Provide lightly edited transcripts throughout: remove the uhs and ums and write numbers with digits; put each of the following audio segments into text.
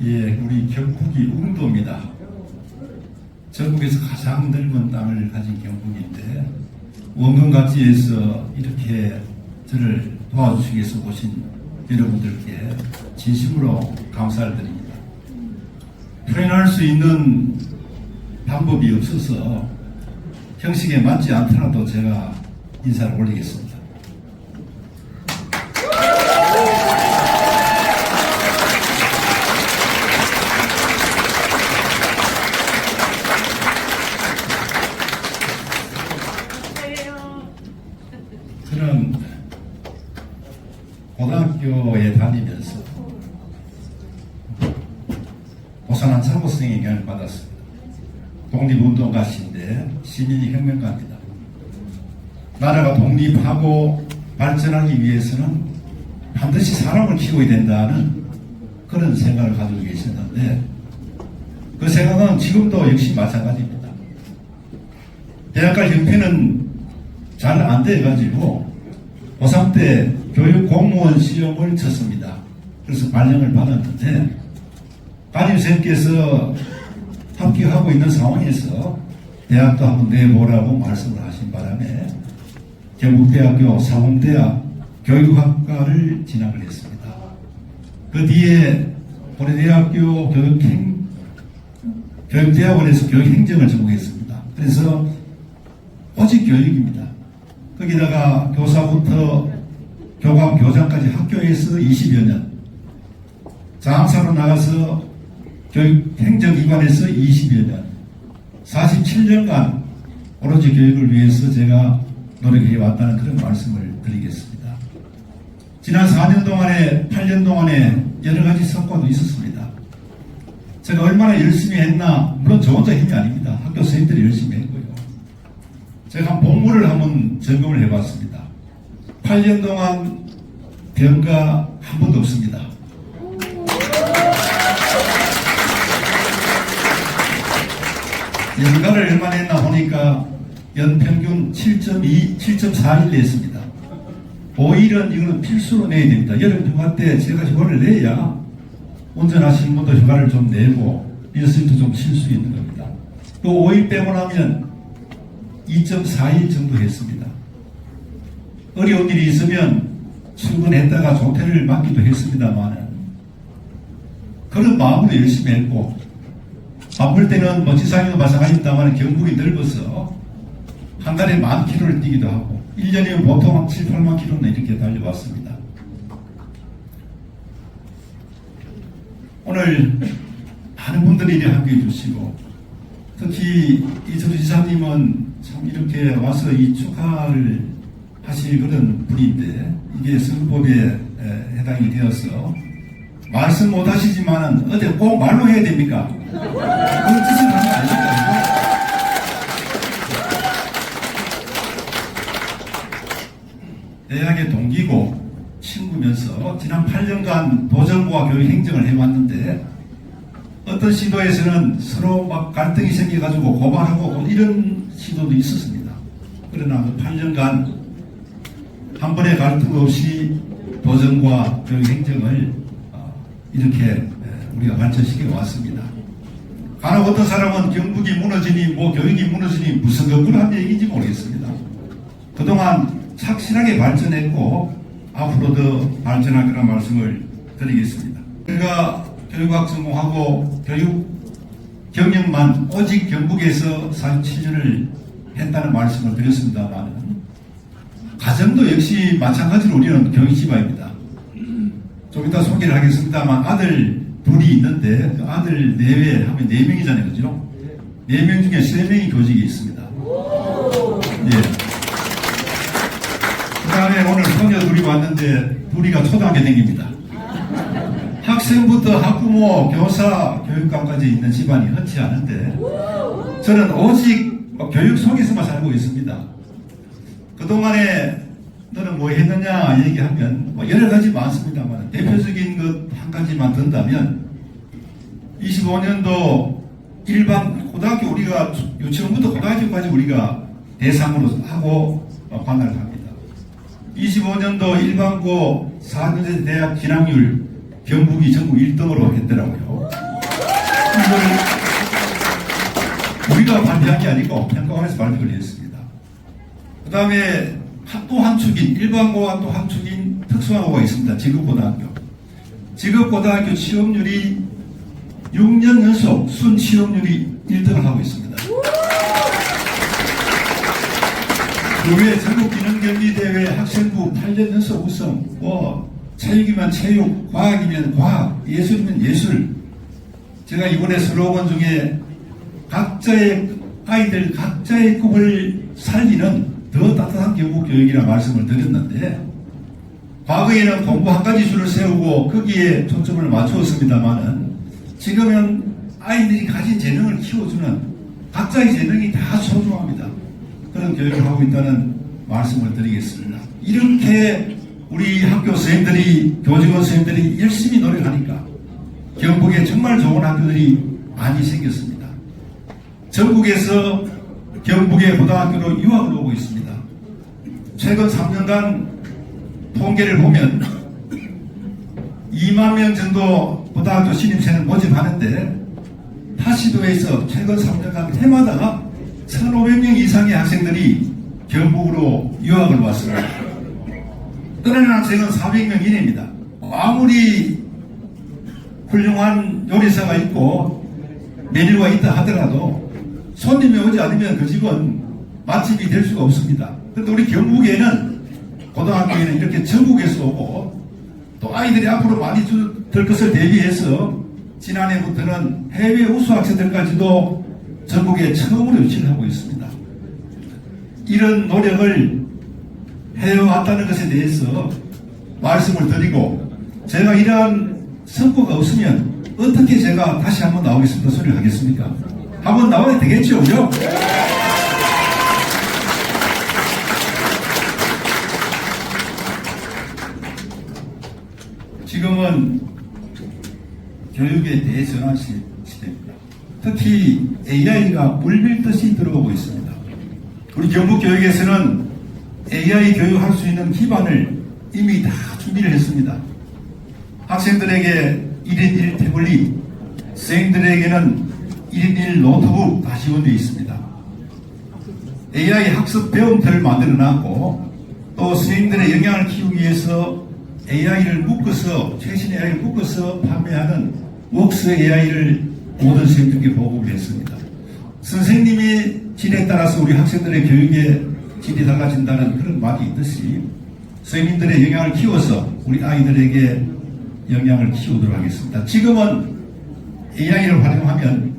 예, 우리 경북이 웅도입니다. 전국에서 가장 넓은 땅을 가진 경북인데 원근각지에서 이렇게 저를 도와주시기 위해서 오신 여러분들께 진심으로 감사를 드립니다. 표현할 수 있는 방법이 없어서 형식에 맞지 않더라도 제가 인사를 올리겠습니다. 저는 고등학교에 다니면서 고산한 사고성 영향을 받았습니다. 독립운동가신데 시민이 혁명가입니다. 나라가 독립하고 발전하기 위해서는 반드시 사람을 키워야 된다는 그런 생각을 가지고 계셨는데 그 생각은 지금도 역시 마찬가지입니다. 대학갈 형편은 잘 안 돼가지고 고3 때 교육 공무원 시험을 쳤습니다. 그래서 발령을 받았는데 담임선생님께서 합격하고 있는 상황에서 대학도 한번 내보라고 말씀을 하신 바람에 경북대학교 상홍대학 교육학과를 진학을 했습니다. 그 뒤에 고려대학교 교육대학원에서 교육행정을 전공했습니다. 그래서 오직 교육입니다. 거기다가 교사부터 교감, 교장까지 학교에서 20여 년, 장사로 나가서 교육행정기관에서 20여 년, 47년간 오로지 교육을 위해서 제가 노력해 왔다는 그런 말씀을 드리겠습니다. 지난 4년 동안에, 8년 동안에 여러 가지 성과도 있었습니다. 제가 얼마나 열심히 했나, 물론 저 혼자 힘이 아닙니다. 학교 선생님들이 열심히 했고요. 제가 본무를 한번 점검을 해봤습니다. 8년 동안 병가 한 번도 없습니다. 연가를 얼마나 했나 보니까 연평균 7.2, 7.4일 냈습니다. 5일은 이거는 필수로 내야 됩니다. 여름 휴가 때 제가 휴가를 내야 운전하시는 분도 휴가를 좀 내고 리허설도 좀 쉴 수 있는 겁니다. 또 5일 빼고 나면 2.4일 정도 했습니다. 어려운 일이 있으면 출근했다가 조퇴를 맡기도 했습니다만 그런 마음으로 열심히 했고 바쁠 때는 뭐 지상에도 마찬가지입니다만 경북이 넓어서 한 달에 10,000km를 뛰기도 하고 1년이면 보통 한 7, 8만 km는 이렇게 달려왔습니다. 오늘 많은 분들이 함께해 주시고 특히 이철우 지사님은 참 이렇게 와서 이 축하를 하실 그런 분인데 이게 선거법에 해당이 되어서 말씀 못 하시지만은 어제 꼭 말로 해야 됩니까? 그 뜻을 하는 거 아닙니까? 대학의 동기고 친구면서 지난 8년간 도정부와 교육 행정을 해왔는데 어떤 시도에서는 서로 막 갈등이 생겨가지고 고발하고 이런 시도도 있었습니다. 그러나 그 8년간 한 번의 갈등 없이 도정과 교육 행정을 이렇게 우리가 발전시켜 왔습니다. 간혹 어떤 사람은 경북이 무너지니 뭐 교육이 무너지니 무슨 거꾸로 한 얘기인지 모르겠습니다. 그동안 착실하게 발전했고 앞으로도 발전할 그런 말씀을 드리겠습니다. 제가 교육학 전공하고 교육 경력만 오직 경북에서 47년을 했다는 말씀을 드렸습니다만 가정도 역시 마찬가지로 우리는 교육지바입니다. 좀 이따 소개를 하겠습니다만 아들 둘이 있는데 그 아들 내외 하면 4명이잖아요. 그죠? 4명 중에 3명이 교직이 있습니다. 예. 그 다음에 오늘 소녀 둘이 왔는데 둘이가 초등학교 다닙니다. 학생부터 학부모, 교사, 교육감까지 있는 집안이 흔치 않은데 저는 오직 교육 속에서만 살고 있습니다. 그동안에 너는 뭐 했느냐 얘기하면 뭐 여러 가지 많습니다만 대표적인 것 한 가지만 든다면 25년도 일반 고등학교 우리가 유치원부터 고등학교까지 우리가 대상으로 하고 관할을 합니다. 25년도 일반고 4년제 대학 진학률 경북이 전국 1등으로 했더라고요. 이걸 우리가 발표한 게 아니고 평가원에서 발표를 했습니다. 그 다음에 또 한 축인, 일반고와 또 한 축인 특수화고가 있습니다. 직업고등학교. 직업고등학교 취업률이 6년 연속 순 취업률이 1등을 하고 있습니다. 그 외에 전국기능경기대회 학생부 8년 연속 우승, 체육이면 체육, 과학이면 과학, 예술이면 예술. 제가 이번에 슬로건 중에 각자의 아이들 각자의 꿈을 살리는 더 따뜻한 경북교육이라 말씀을 드렸는데, 과거에는 공부 한 가지 수를 세우고 거기에 초점을 맞추었습니다만은 지금은 아이들이 가진 재능을 키워주는 각자의 재능이 다 소중합니다. 그런 교육을 하고 있다는 말씀을 드리겠습니다. 이렇게 우리 학교 선생님들이, 교직원 선생님들이 열심히 노력하니까 경북에 정말 좋은 학교들이 많이 생겼습니다. 전국에서 경북의 고등학교로 유학을 오고 있습니다. 최근 3년간 통계를 보면 2만 명 정도 고등학교 신입생을 모집하는데 타 시도에서 최근 3년간 해마다 1,500명 이상의 학생들이 경북으로 유학을 왔습니다. 떠나는 학생은 400명 이내입니다. 아무리 훌륭한 요리사가 있고 메뉴가 있다 하더라도 손님이 오지 않으면 그 집은 맛집이 될 수가 없습니다. 그런데 우리 경북에는 고등학교에는 이렇게 전국에서 오고 또 아이들이 앞으로 많이 될 것을 대비해서 지난해부터는 해외 우수 학생들까지도 전국에 처음으로 유치를 하고 있습니다. 이런 노력을 해왔다는 것에 대해서 말씀을 드리고, 제가 이러한 성과가 없으면 어떻게 제가 다시 한번 나오겠습니다 소리를 하겠습니까? 한번 나와야 되겠죠, 그죠? 지금은 교육의 대전환 시대입니다. 특히 AI가 물밀듯이 들어오고 있습니다. 우리 경북교육에서는 AI 교육할 수 있는 기반을 이미 다 준비를 했습니다. 학생들에게 1인 1 태블릿, 선생님들에게는 1인 1 노트북 다 지원되어 있습니다. AI 학습 배움터를 만들어 놨고, 또 선생님들의 역량을 키우기 위해서 AI를 묶어서, 최신 AI를 묶어서 판매하는 웍스 AI를 모든 선생님들께 보급을 했습니다. 선생님이 질에 따라서 우리 학생들의 교육의 질이 달라진다는 그런 말이 있듯이 선생님들의 역량을 키워서 우리 아이들에게 역량을 키우도록 하겠습니다. 지금은 AI를 활용하면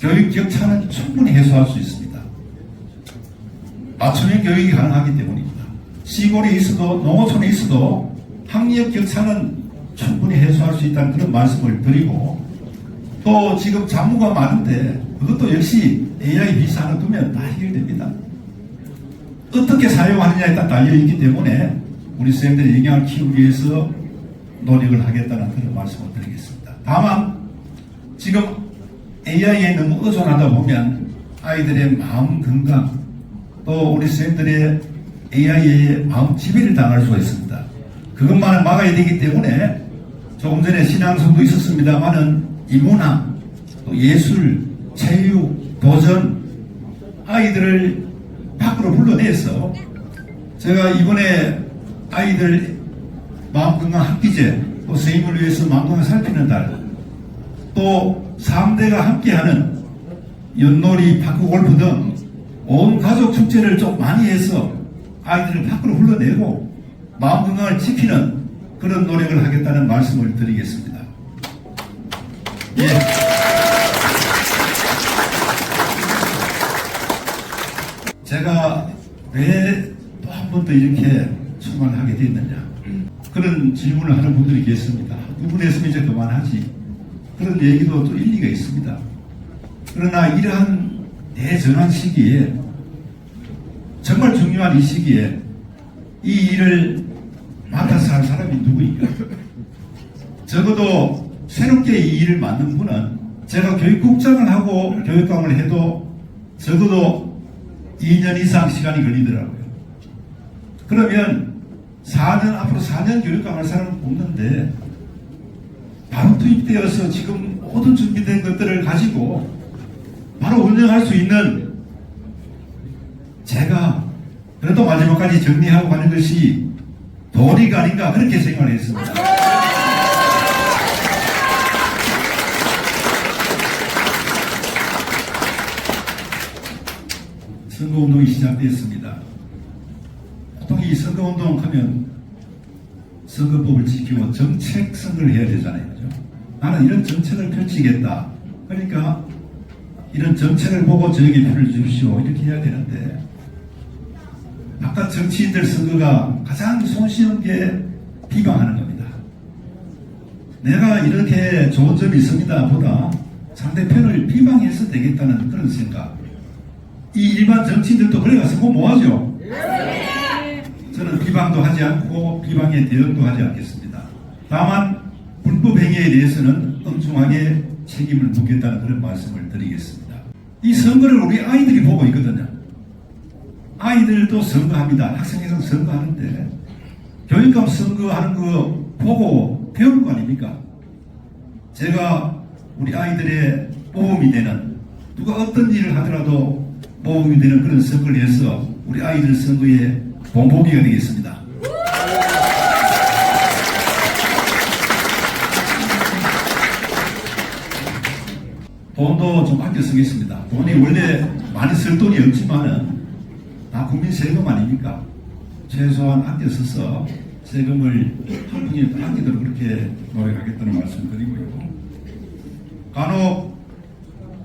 교육 격차는 충분히 해소할 수 있습니다. 맞춤형 교육이 가능하기 때문입니다. 시골에 있어도 농어촌에 있어도 학력 격차는 충분히 해소할 수 있다는 그런 말씀을 드리고, 또 지금 잡무가 많은데 그것도 역시 AI 비서 하나 두면 다 해결됩니다. 어떻게 사용하느냐에 따라 달려있기 때문에 우리 선생님들의 역량을 키우기 위해서 노력을 하겠다는 그런 말씀을 드리겠습니다. 다만 지금 AI에 너무 의존하다 보면 아이들의 마음 건강, 또 우리 선생님들의 AI에 마음 지배를 당할 수가 있습니다. 그것만을 막아야 되기 때문에 조금 전에 신앙성도 있었습니다만은 인문학, 또 예술, 체육, 도전, 아이들을 밖으로 불러내서 제가 이번에 아이들 마음건강 학기제, 또 선생님을 위해서 마음건강 살피는 달, 또 3대가 함께하는 윷놀이, 파크골프 등 온 가족 축제를 좀 많이 해서 아이들을 밖으로 불러내고 마음건강을 지키는 그런 노력을 하겠다는 말씀을 드리겠습니다. 예. 제가 왜 또 한 번 더 이렇게 출마를 하게 됐느냐, 그런 질문을 하는 분들이 계십니다. 두 분 했으면 이제 그만하지, 그런 얘기도 또 일리가 있습니다. 그러나 이러한 대전환 시기에, 정말 중요한 이 시기에 이 일을 맡아서 할 사람이 누구인가? 적어도 새롭게 이 일을 맡는 분은 제가 교육국장을 하고 교육감을 해도 적어도 2년 이상 시간이 걸리더라고요. 그러면 앞으로 4년 교육감을 할 사람은 없는데 바로 투입되어서 지금 모든 준비된 것들을 가지고 바로 운영할 수 있는, 제가 그래도 마지막까지 정리하고 가는 것이 도리가 아닌가 그렇게 생각을 했습니다. 선거운동이 시작되었습니다. 보통 이 선거운동 하면 선거법을 지키고 정책 선거를 해야 되잖아요. 그죠? 나는 이런 정책을 펼치겠다. 그러니까 이런 정책을 보고 저에게 표를 주십시오. 이렇게 해야 되는데, 아까 정치인들 선거가 가장 손쉬운 게 비방하는 겁니다. 내가 이렇게 좋은 점이 있습니다 보다 상대편을 비방해서 되겠다는 그런 생각. 이 일반 정치인들도 그래가서 뭐하죠? 저는 비방도 하지 않고 비방에 대응도 하지 않겠습니다. 다만 불법 행위에 대해서는 엄중하게 책임을 묻겠다는 그런 말씀을 드리겠습니다. 이 선거를 우리 아이들이 보고 있거든요. 아이들도 선거합니다. 학생회장 선거하는데 교육감 선거하는 거 보고 배울 거 아닙니까? 제가 우리 아이들의 모범이 되는, 누가 어떤 일을 하더라도 모범이 되는 그런 선거를 해서 우리 아이들 선거에 본보기가 되겠습니다. 돈도 좀 아껴 쓰겠습니다. 돈이 원래 많이 쓸 돈이 없지만은 다 국민 세금 아닙니까? 최소한 아껴 써서 세금을 한 푼이 아끼도록 그렇게 노력하겠다는 말씀 드리고요. 간혹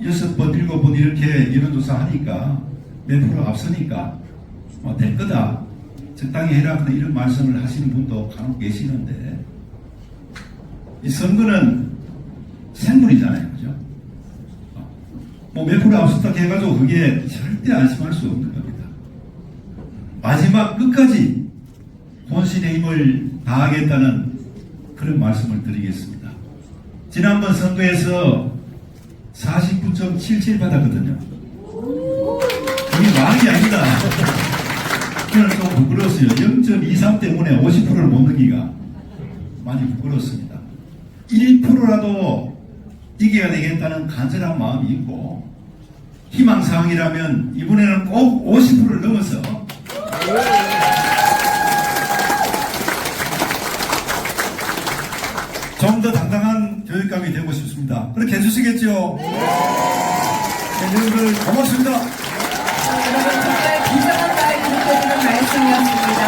6번, 7번 이렇게 여론조사 하니까 몇 프로 앞서니까 될 거다, 적당히 해라, 이런 말씀을 하시는 분도 간혹 계시는데, 이 선거는 생물이잖아요. 그죠? 몇 프로 앞섰다 해가지고 그게 절대 안심할 수 없는 겁니다. 마지막 끝까지 혼신의 힘을 다하겠다는 그런 말씀을 드리겠습니다. 지난번 선거에서 49.77 받았거든요. 그게 말이 아니다. 저는 좀 부끄러웠어요. 0.23 때문에 50%를 못 넘기가 많이 부끄러웠습니다. 1%라도 이겨야 되겠다는 간절한 마음이 있고, 희망사항이라면 이번에는 꼭 50%를 넘어서 좀 더 당당한 교육감이 되고 싶습니다. 그렇게 해주시겠죠? 여러분들 고맙습니다. 여러분 정말 비장한 말이 느껴지는 말씀이었습니다.